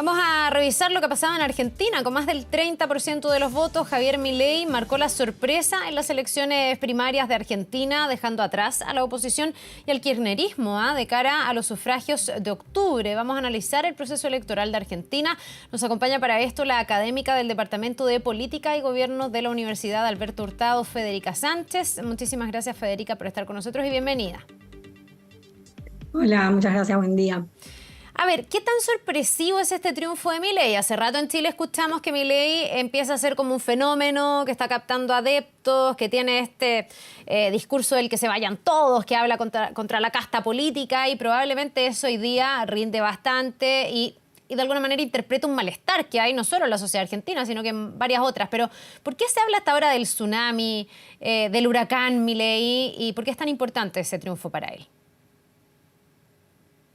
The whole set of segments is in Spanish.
Vamos a revisar lo que pasaba en Argentina. Con más del 30% de los votos, Javier Milei marcó la sorpresa en las elecciones primarias de Argentina, dejando atrás a la oposición y al kirchnerismo de cara a los sufragios de octubre. Vamos a analizar el proceso electoral de Argentina. Nos acompaña para esto la académica del Departamento de Política y Gobierno de la Universidad Alberto Hurtado, Federica Sánchez. Muchísimas gracias, Federica, por estar con nosotros y bienvenida. Hola, muchas gracias, buen día. A ver, ¿qué tan sorpresivo es este triunfo de Milei? Hace rato en Chile escuchamos que Milei empieza a ser como un fenómeno, que está captando adeptos, que tiene este discurso del que se vayan todos, que habla contra la casta política, y probablemente eso hoy día rinde bastante y de alguna manera interpreta un malestar que hay no solo en la sociedad argentina, sino que en varias otras. Pero ¿por qué se habla hasta ahora del tsunami, del huracán Milei, y por qué es tan importante ese triunfo para él?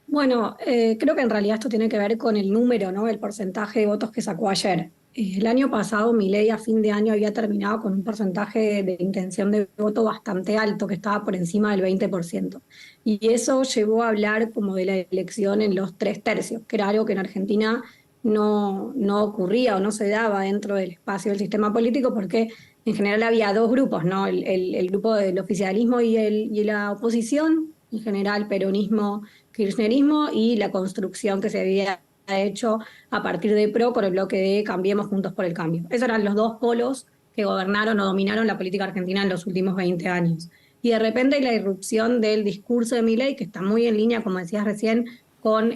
Bueno, creo que en realidad esto tiene que ver con el número, ¿no? El porcentaje de votos que sacó ayer. El año pasado, Milei a fin de año había terminado con un porcentaje de intención de voto bastante alto, que estaba por encima del 20%. Y eso llevó a hablar como de la elección en los 3/3, que era algo que en Argentina no ocurría o no se daba dentro del espacio del sistema político, porque en general había dos grupos, ¿no? El grupo del oficialismo y la oposición, en general peronismo, kirchnerismo, y la construcción que se había hecho a partir de PRO con el bloque de Cambiemos Juntos por el Cambio. Esos eran los dos polos que gobernaron o dominaron la política argentina en los últimos 20 años. Y de repente la irrupción del discurso de Milei, que está muy en línea, como decías recién, con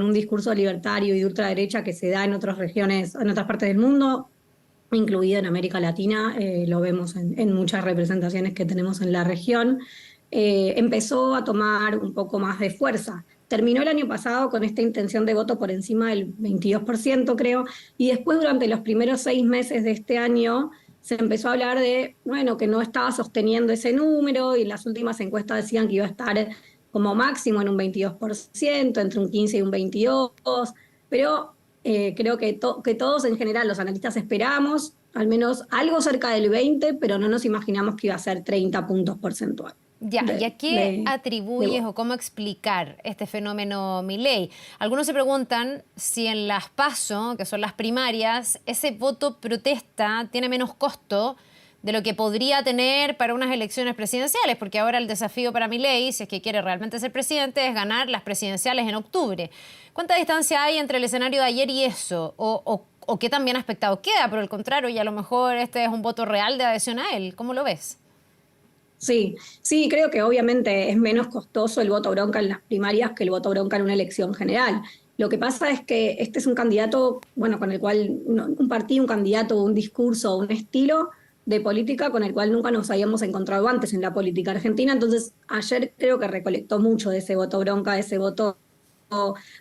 un discurso libertario y de ultraderecha que se da en otras regiones, en otras partes del mundo, incluida en América Latina, lo vemos en muchas representaciones que tenemos en la región. Empezó a tomar un poco más de fuerza. Terminó el año pasado con esta intención de voto por encima del 22%, creo, y después durante los primeros 6 meses de este año se empezó a hablar de, bueno, que no estaba sosteniendo ese número, y las últimas encuestas decían que iba a estar como máximo en un 22%, entre un 15 y un 22%, pero creo que todos en general, los analistas, esperamos al menos algo cerca del 20%, pero no nos imaginamos que iba a ser 30 puntos porcentuales. Ya, ¿y a qué atribuyes o cómo explicar este fenómeno Milei? Algunos se preguntan si en las PASO, que son las primarias, ese voto protesta tiene menos costo de lo que podría tener para unas elecciones presidenciales, porque ahora el desafío para Milei, si es que quiere realmente ser presidente, es ganar las presidenciales en octubre. ¿Cuánta distancia hay entre el escenario de ayer y eso? ¿O qué tan bien aspectado queda? Por el contrario, y a lo mejor este es un voto real de adhesión a él. ¿Cómo lo ves? Sí, creo que obviamente es menos costoso el voto bronca en las primarias que el voto bronca en una elección general. Lo que pasa es que este es un candidato, bueno, con el cual un partido, un candidato, un discurso, un estilo de política con el cual nunca nos habíamos encontrado antes en la política argentina. Entonces, ayer creo que recolectó mucho de ese voto bronca, de ese voto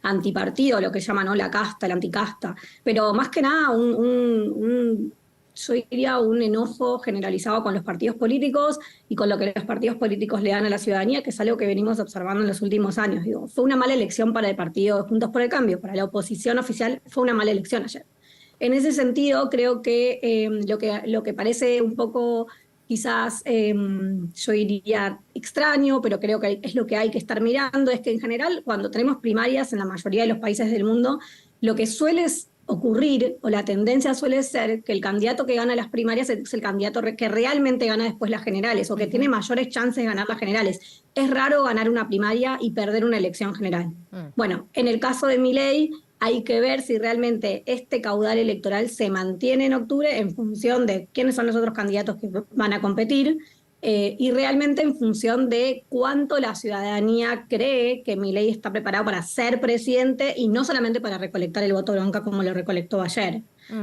antipartido, lo que llaman, ¿no?, la casta, la anticasta. Pero más que nada yo diría un enojo generalizado con los partidos políticos y con lo que los partidos políticos le dan a la ciudadanía, que es algo que venimos observando en los últimos años. Digo, fue una mala elección para el partido Juntos por el Cambio, para la oposición oficial fue una mala elección ayer. En ese sentido, creo que lo que parece un poco quizás, yo diría extraño, pero creo que es lo que hay que estar mirando, es que en general cuando tenemos primarias en la mayoría de los países del mundo, lo que suele ocurrir, o la tendencia suele ser, que el candidato que gana las primarias es el candidato que realmente gana después las generales, o que tiene mayores chances de ganar las generales. Es raro ganar una primaria y perder una elección general. Bueno, en el caso de Milei, hay que ver si realmente este caudal electoral se mantiene en octubre en función de quiénes son los otros candidatos que van a competir, y realmente en función de cuánto la ciudadanía cree que Milei está preparado para ser presidente y no solamente para recolectar el voto bronca como lo recolectó ayer.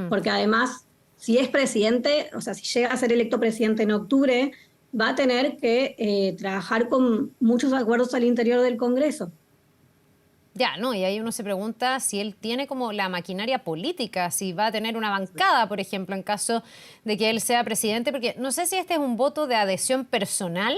Porque además, si es presidente, o sea, si llega a ser electo presidente en octubre, va a tener que trabajar con muchos acuerdos al interior del Congreso. Ya, no, y ahí uno se pregunta si él tiene como la maquinaria política, si va a tener una bancada, por ejemplo, en caso de que él sea presidente, porque no sé si este es un voto de adhesión personal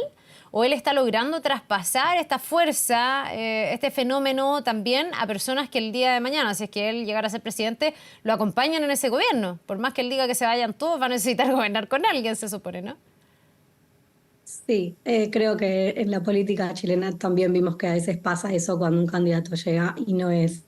o él está logrando traspasar esta fuerza, este fenómeno también a personas que el día de mañana, si es que él llegara a ser presidente, lo acompañan en ese gobierno. Por más que él diga que se vayan todos, va a necesitar gobernar con alguien, se supone, ¿no? Sí, creo que en la política chilena también vimos que a veces pasa eso cuando un candidato llega y no es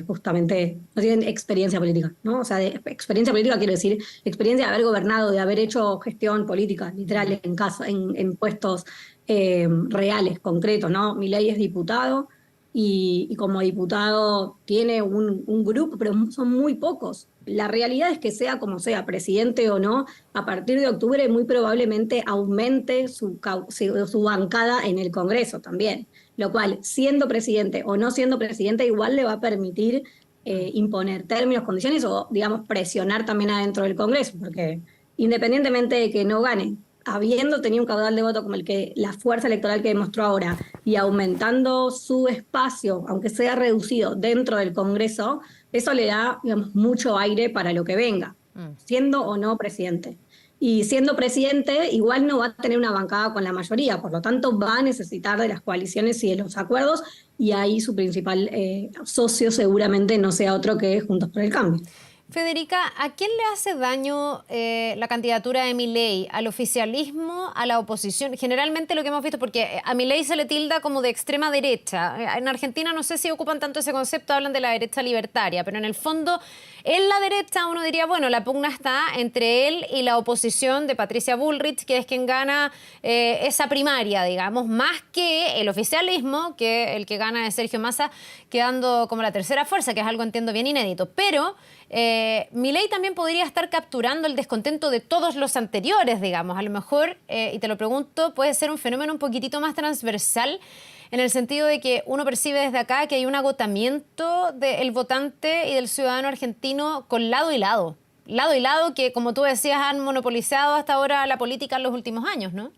justamente no tienen experiencia política, ¿no? O sea, de experiencia política quiero decir experiencia de haber gobernado, de haber hecho gestión política, literal, en casa, en puestos reales, concretos, ¿no? Milei es diputado y como diputado tiene un grupo, pero son muy pocos. La realidad es que sea como sea, presidente o no, a partir de octubre muy probablemente aumente su bancada en el Congreso también, lo cual, siendo presidente o no siendo presidente, igual le va a permitir imponer términos, condiciones o, digamos, presionar también adentro del Congreso, porque independientemente de que no gane, habiendo tenido un caudal de voto como el que la fuerza electoral que demostró ahora y aumentando su espacio, aunque sea reducido dentro del Congreso, eso le da, digamos, mucho aire para lo que venga, siendo o no presidente. Y siendo presidente, igual no va a tener una bancada con la mayoría, por lo tanto va a necesitar de las coaliciones y de los acuerdos, y ahí su principal socio seguramente no sea otro que Juntos por el Cambio. Federica, ¿a quién le hace daño la candidatura de Milei? ¿Al oficialismo, a la oposición? Generalmente lo que hemos visto, porque a Milei se le tilda como de extrema derecha. En Argentina no sé si ocupan tanto ese concepto, hablan de la derecha libertaria, pero en el fondo, en la derecha uno diría, bueno, la pugna está entre él y la oposición de Patricia Bullrich, que es quien gana esa primaria, digamos, más que el oficialismo, que el que gana es Sergio Massa, quedando como la tercera fuerza, que es algo, entiendo, bien inédito. Pero Milei también podría estar capturando el descontento de todos los anteriores, digamos. A lo mejor, y te lo pregunto, puede ser un fenómeno un poquitito más transversal en el sentido de que uno percibe desde acá que hay un agotamiento del votante y del ciudadano argentino con lado y lado. Lado y lado que, como tú decías, han monopolizado hasta ahora la política en los últimos años, ¿no?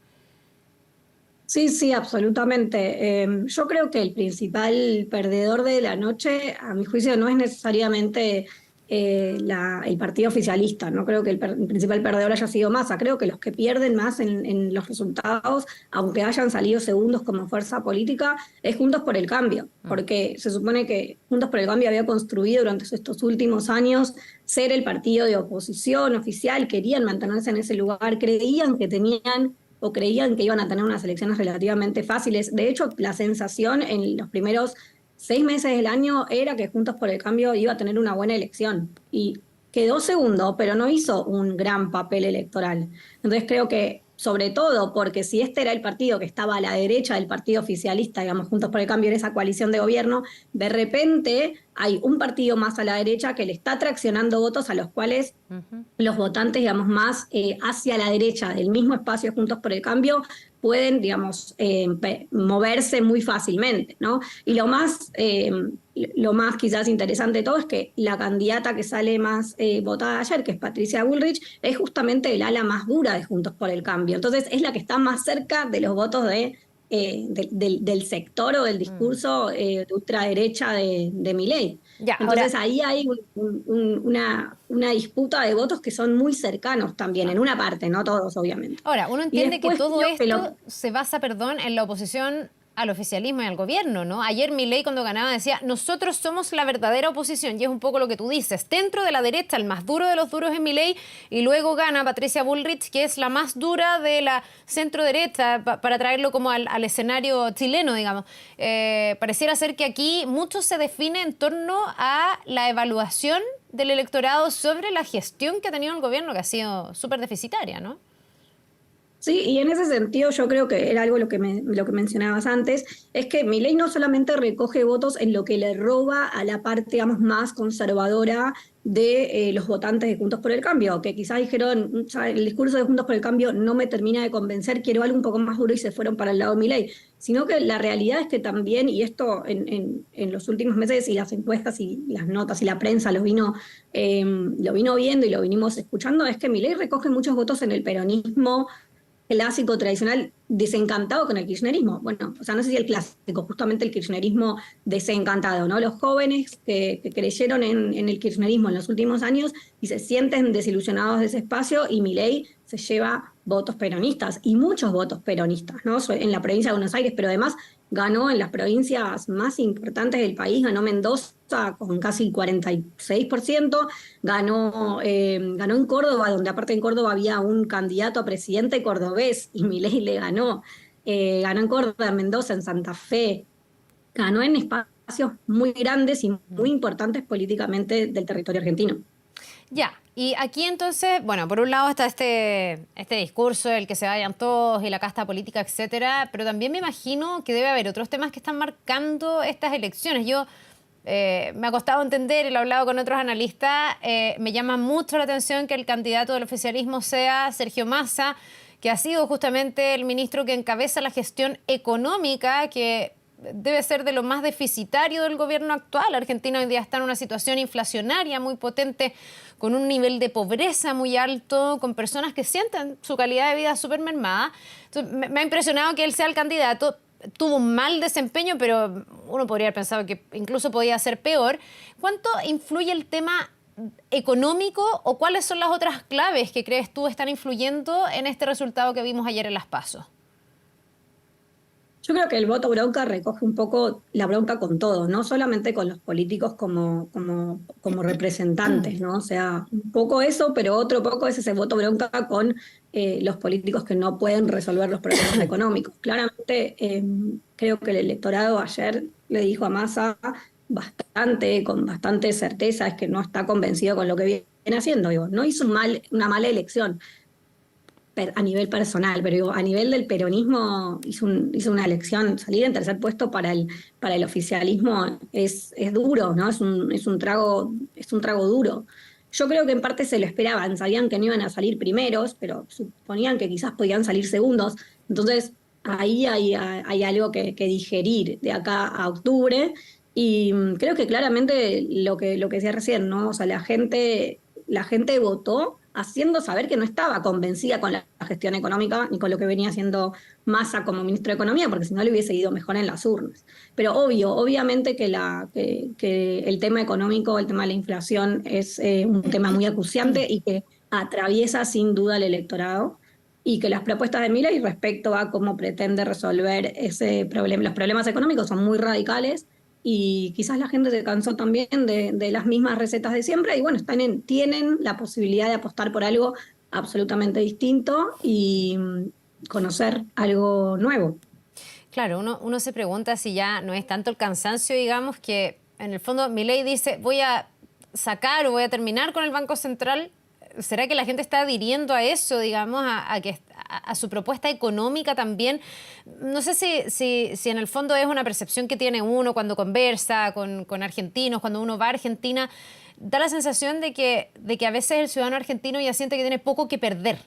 Sí, sí, absolutamente. Yo creo que el principal perdedor de la noche, a mi juicio, no es necesariamente el partido oficialista. No creo que el principal perdedor haya sido Massa. Creo que los que pierden más en los resultados, aunque hayan salido segundos como fuerza política, es Juntos por el Cambio. Porque se supone que Juntos por el Cambio había construido durante estos últimos años ser el partido de oposición oficial, querían mantenerse en ese lugar, creían que tenían o creían que iban a tener unas elecciones relativamente fáciles. De hecho, la sensación en los primeros 6 meses del año era que Juntos por el Cambio iba a tener una buena elección. Y quedó segundo, pero no hizo un gran papel electoral. Entonces creo que, sobre todo, porque si este era el partido que estaba a la derecha del partido oficialista, digamos, Juntos por el Cambio en esa coalición de gobierno, de repente hay un partido más a la derecha que le está traccionando votos a los cuales los votantes, digamos, más hacia la derecha del mismo espacio Juntos por el Cambio pueden, digamos, moverse muy fácilmente, ¿no? Y lo más quizás interesante de todo es que la candidata que sale más votada ayer, que es Patricia Bullrich, es justamente el ala más dura de Juntos por el Cambio. Entonces es la que está más cerca de los votos del sector o del discurso de ultraderecha de Milei. Ya, entonces ahí hay una disputa de votos que son muy cercanos también, en una parte, no todos obviamente. Ahora, uno entiende que todo esto que se basa, en la oposición al oficialismo y al gobierno, ¿no? Ayer Milei cuando ganaba decía, nosotros somos la verdadera oposición, y es un poco lo que tú dices. Dentro de la derecha, el más duro de los duros es Milei, y luego gana Patricia Bullrich, que es la más dura de la centro-derecha, para traerlo como al escenario chileno, digamos. Pareciera ser que aquí mucho se define en torno a la evaluación del electorado sobre la gestión que ha tenido el gobierno, que ha sido súper deficitaria, ¿no? Sí, y en ese sentido yo creo que era algo lo que mencionabas antes, es que Milei no solamente recoge votos en lo que le roba a la parte, digamos, más conservadora de los votantes de Juntos por el Cambio, que quizás dijeron, el discurso de Juntos por el Cambio no me termina de convencer, quiero algo un poco más duro y se fueron para el lado de Milei, sino que la realidad es que también, y esto en los últimos meses y las encuestas y las notas y la prensa lo vino viendo y lo vinimos escuchando, es que Milei recoge muchos votos en el peronismo clásico, tradicional, desencantado con el kirchnerismo. Bueno, o sea, no sé si el clásico, justamente el kirchnerismo desencantado, ¿no? Los jóvenes que creyeron en el kirchnerismo en los últimos años y se sienten desilusionados de ese espacio, y Milei se lleva votos peronistas y muchos votos peronistas, ¿no? En la provincia de Buenos Aires, pero además ganó en las provincias más importantes del país, ganó Mendoza con casi 46%, ganó en Córdoba, donde aparte en Córdoba había un candidato a presidente cordobés y Milei le ganó en Córdoba, en Mendoza, en Santa Fe, ganó en España espacios muy grandes y muy importantes políticamente del territorio argentino. Ya, y aquí entonces, bueno, por un lado está este discurso del que se vayan todos y la casta política, etcétera, pero también me imagino que debe haber otros temas que están marcando estas elecciones. Yo me ha costado entender, y lo he hablado con otros analistas, me llama mucho la atención que el candidato del oficialismo sea Sergio Massa, que ha sido justamente el ministro que encabeza la gestión económica, que debe ser de lo más deficitario del gobierno actual. Argentina hoy día está en una situación inflacionaria muy potente, con un nivel de pobreza muy alto, con personas que sienten su calidad de vida súper mermada. Entonces, me ha impresionado que él sea el candidato. Tuvo un mal desempeño, pero uno podría haber pensado que incluso podía ser peor. ¿Cuánto influye el tema económico o cuáles son las otras claves que crees tú están influyendo en este resultado que vimos ayer en las PASO? Yo creo que el voto bronca recoge un poco la bronca con todo, no solamente con los políticos como representantes, ¿no? O sea, un poco eso, pero otro poco es ese voto bronca con los políticos que no pueden resolver los problemas económicos. Claramente, creo que el electorado ayer le dijo a Massa con bastante certeza, es que no está convencido con lo que viene haciendo. Digo, no hizo una mala elección a nivel personal, pero digo, a nivel del peronismo hizo una elección. Salir en tercer puesto para el oficialismo es duro, ¿no? Es un trago duro. Yo creo que en parte se lo esperaban, sabían que no iban a salir primeros, pero suponían que quizás podían salir segundos. Entonces, ahí hay algo que digerir de acá a octubre. Y creo que claramente lo que decía recién, ¿no? O sea, la gente votó haciendo saber que no estaba convencida con la gestión económica ni con lo que venía haciendo Massa como ministro de Economía, porque si no le hubiese ido mejor en las urnas. Pero obviamente que el tema económico, el tema de la inflación es un tema muy acuciante y que atraviesa sin duda el electorado, y que las propuestas de Milei respecto a cómo pretende resolver ese problema, los problemas económicos son muy radicales. Y quizás la gente se cansó también de las mismas recetas de siempre y bueno, tienen la posibilidad de apostar por algo absolutamente distinto y conocer algo nuevo. Claro, uno se pregunta si ya no es tanto el cansancio, digamos, que en el fondo Milei dice voy a sacar o voy a terminar con el Banco Central. ¿Será que la gente está adhiriendo a eso, digamos, a su propuesta económica también? No sé si en el fondo es una percepción que tiene uno cuando conversa con argentinos, cuando uno va a Argentina. Da la sensación de que a veces el ciudadano argentino ya siente que tiene poco que perder,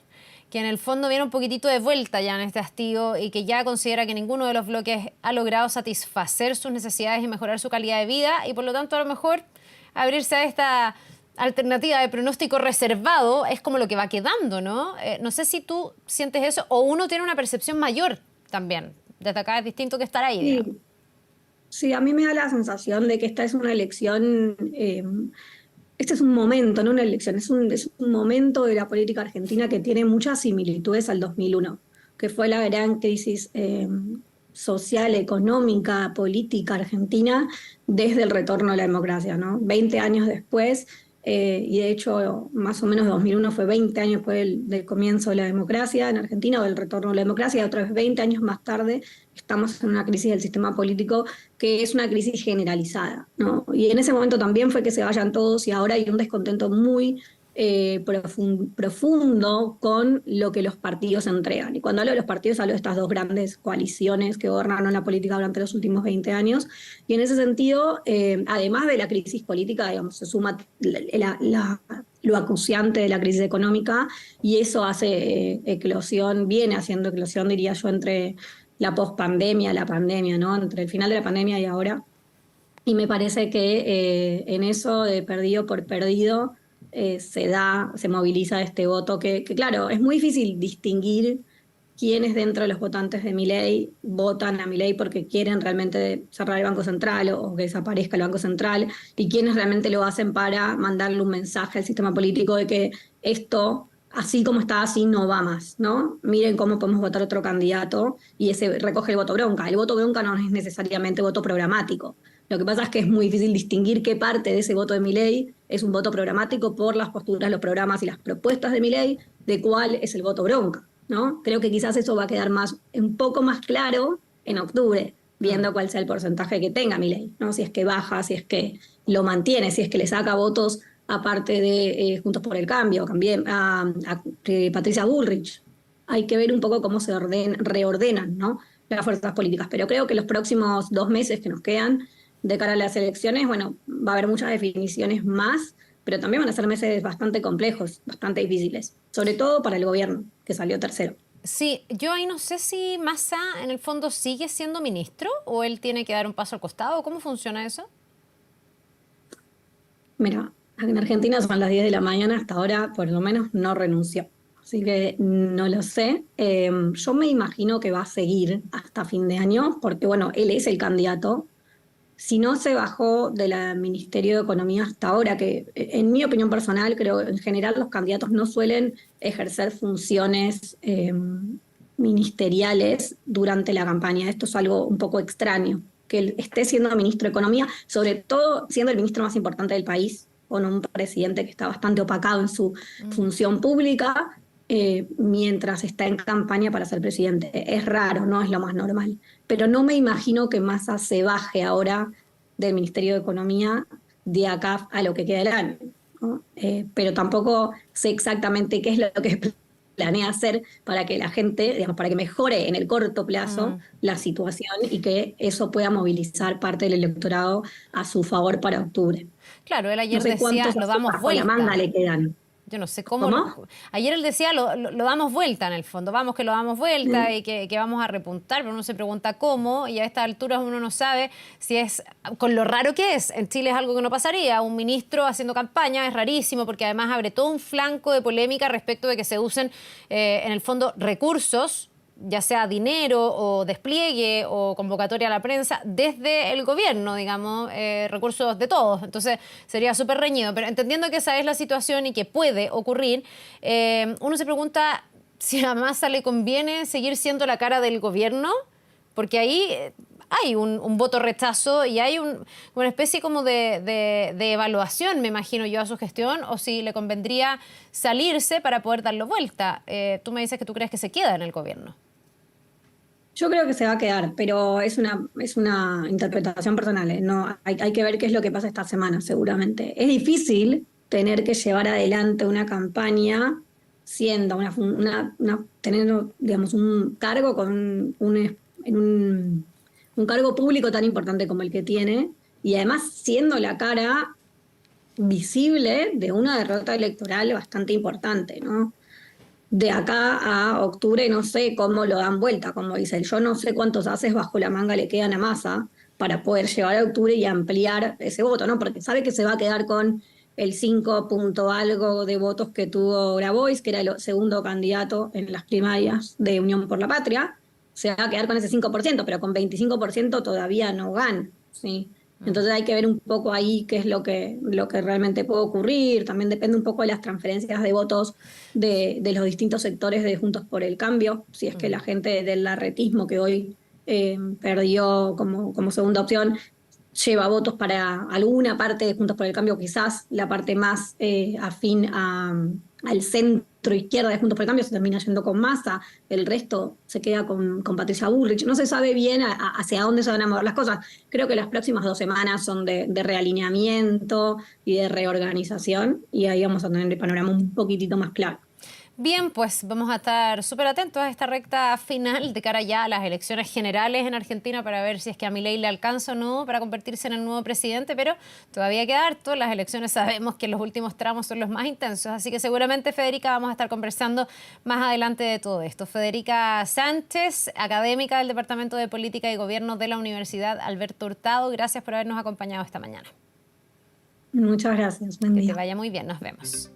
que en el fondo viene un poquitito de vuelta ya en este hastío y que ya considera que ninguno de los bloques ha logrado satisfacer sus necesidades y mejorar su calidad de vida y por lo tanto a lo mejor abrirse a esta alternativa de pronóstico reservado es como lo que va quedando, ¿no? No sé si tú sientes eso o uno tiene una percepción mayor también. Desde acá es distinto que estar ahí, digamos. Sí, sí, a mí me da la sensación de que esta es una elección, este es un momento, no una elección, es un momento de la política argentina que tiene muchas similitudes al 2001, que fue la gran crisis social, económica, política argentina desde el retorno a la democracia, ¿no? 20 años después, y de hecho más o menos 2001 fue 20 años después del comienzo de la democracia en Argentina o del retorno a la democracia, y otra vez 20 años más tarde estamos en una crisis del sistema político que es una crisis generalizada, ¿no? Y en ese momento también fue que se vayan todos y ahora hay un descontento muy profundo con lo que los partidos entregan. Y cuando hablo de los partidos, hablo de estas dos grandes coaliciones que gobernaron la política durante los últimos 20 años. Y en ese sentido, además de la crisis política, digamos, se suma lo acuciante de la crisis económica y eso hace viene haciendo eclosión, diría yo, entre la pospandemia, la pandemia, ¿no? Entre el final de la pandemia y ahora. Y me parece que en eso de perdido por perdido, se moviliza este voto que, claro, es muy difícil distinguir quiénes dentro de los votantes de Milei votan a Milei porque quieren realmente cerrar el Banco Central o que desaparezca el Banco Central y quiénes realmente lo hacen para mandarle un mensaje al sistema político de que esto, así como está, así no va más, ¿no? Miren cómo podemos votar otro candidato y ese recoge el voto bronca. El voto bronca no es necesariamente voto programático. Lo que pasa es que es muy difícil distinguir qué parte de ese voto de Milei es un voto programático por las posturas, los programas y las propuestas de Milei, de cuál es el voto bronca, ¿no? Creo que quizás eso va a quedar un poco más claro en octubre. viendo cuál sea el porcentaje que tenga Milei, ¿no? Si es que baja, si es que lo mantiene, si es que le saca votos aparte de Juntos por el Cambio, también a Patricia Bullrich. Hay que ver un poco cómo se reordenan, ¿no?, las fuerzas políticas. Pero creo que los próximos 2 meses que nos quedan de cara a las elecciones, bueno, va a haber muchas definiciones más, pero también van a ser meses bastante complejos, bastante difíciles, sobre todo para el gobierno, que salió tercero. Sí, yo ahí no sé si Massa en el fondo sigue siendo ministro o él tiene que dar un paso al costado. ¿Cómo funciona eso? Mira, en Argentina son las 10 de la mañana, hasta ahora por lo menos no renunció. Así que no lo sé. Yo me imagino que va a seguir hasta fin de año, porque bueno, él es el candidato. Si no se bajó del Ministerio de Economía hasta ahora, que en mi opinión personal, creo que en general los candidatos no suelen ejercer funciones ministeriales durante la campaña. Esto es algo un poco extraño, que él esté siendo ministro de Economía, sobre todo siendo el ministro más importante del país, con un presidente que está bastante opacado en su función pública, mientras está en campaña para ser presidente. Es raro, no es lo más normal. Pero no me imagino que Massa se baje ahora del Ministerio de Economía de acá a lo que queda del año, ¿no? Pero tampoco sé exactamente qué es lo que planea hacer para que la gente, digamos, para que mejore en el corto plazo la situación y que eso pueda movilizar parte del electorado a su favor para octubre. Claro, él No ayer sé decía, cuántos lo asientos damos bajo la vuelta. manga le quedan. Yo no sé cómo. ¿Cómo? Ayer él decía, lo damos vuelta en el fondo. Vamos que lo damos vuelta y que vamos a repuntar, pero uno se pregunta cómo, y a estas alturas uno no sabe si es, con lo raro que es. En Chile es algo que no pasaría. Un ministro haciendo campaña es rarísimo, porque además abre todo un flanco de polémica respecto de que se usen, en el fondo, recursos, ya sea dinero o despliegue o convocatoria a la prensa, desde el gobierno, digamos, recursos de todos. Entonces sería súper reñido. Pero entendiendo que esa es la situación y que puede ocurrir, uno se pregunta si a Massa le conviene seguir siendo la cara del gobierno, porque ahí hay un voto rechazo y hay una especie como de evaluación, me imagino yo, a su gestión, o si le convendría salirse para poder darlo vuelta. Tú me dices que tú crees que se queda en el gobierno. Yo creo que se va a quedar, pero es una interpretación personal, ¿eh? No, hay que ver qué es lo que pasa esta semana, seguramente. Es difícil tener que llevar adelante una campaña siendo teniendo, digamos, un cargo un cargo público tan importante como el que tiene, y además siendo la cara visible de una derrota electoral bastante importante, ¿no? De acá a octubre no sé cómo lo dan vuelta, como dice él. Yo no sé cuántos haces bajo la manga le quedan a Massa para poder llegar a octubre y ampliar ese voto, ¿no? Porque sabe que se va a quedar con el 5 punto algo de votos que tuvo Grabois, que era el segundo candidato en las primarias de Unión por la Patria. Se va a quedar con ese 5%, pero con 25% todavía no gana, ¿sí? Entonces hay que ver un poco ahí qué es lo que realmente puede ocurrir. También depende un poco de las transferencias de votos de los distintos sectores de Juntos por el Cambio, si es que la gente del larretismo que hoy perdió como segunda opción lleva votos para alguna parte de Juntos por el Cambio, quizás la parte más afín al centro izquierda de Juntos por el Cambio se termina yendo con Massa, el resto se queda con Patricia Bullrich. No se sabe bien hacia dónde se van a mover las cosas. Creo que las próximas 2 semanas son de realineamiento y de reorganización, y ahí vamos a tener el panorama un poquitito más claro. Bien, pues vamos a estar súper atentos a esta recta final de cara ya a las elecciones generales en Argentina para ver si es que a Milei le alcanza o no para convertirse en el nuevo presidente, pero todavía queda harto. Las elecciones sabemos que los últimos tramos son los más intensos, así que seguramente, Federica, vamos a estar conversando más adelante de todo esto. Federica Sánchez, académica del Departamento de Política y Gobierno de la Universidad Alberto Hurtado, gracias por habernos acompañado esta mañana. Muchas gracias. Buen día. Que te vaya muy bien, nos vemos.